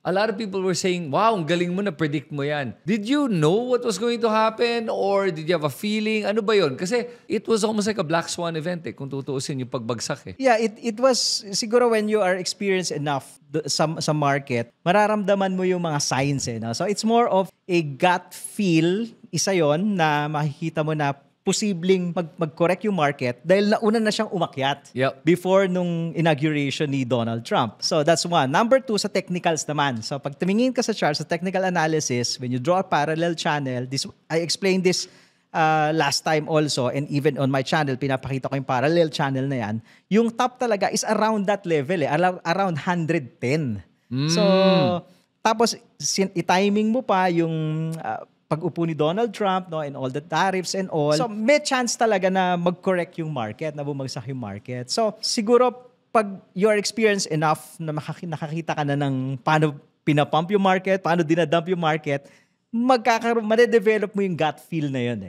A lot of people were saying, wow, ang galing mo na predict mo yan. Did you know what was going to happen or did you have a feeling? Ano ba yun? Kasi it was almost like a black swan event kung tutuusin yung pagbagsak Yeah, it was siguro when you are experienced enough sa market, mararamdaman mo yung mga signs no? So it's more of a gut feel, isa yon na makikita mo na posibleng mag-correct yung market dahil nauna na siyang umakyat before nung inauguration ni Donald Trump. So that's one. Number two, sa technicals naman. So pag tumingin ka sa chart, sa technical analysis, when you draw a parallel channel, I explained this last time also, and even on my channel, pinapakita ko yung parallel channel na yan. Yung top talaga is around that level, around 110. So, tapos i-timing mo pa yung pag-upo ni Donald Trump, no, and all the tariffs and all. So, may chance talaga na mag-correct yung market, na bumagsak yung market. So, siguro, pag you are experienced enough na nakakita ka na ng paano pinapump yung market, paano dinadump yung market, madedevelop mo yung gut feel na yun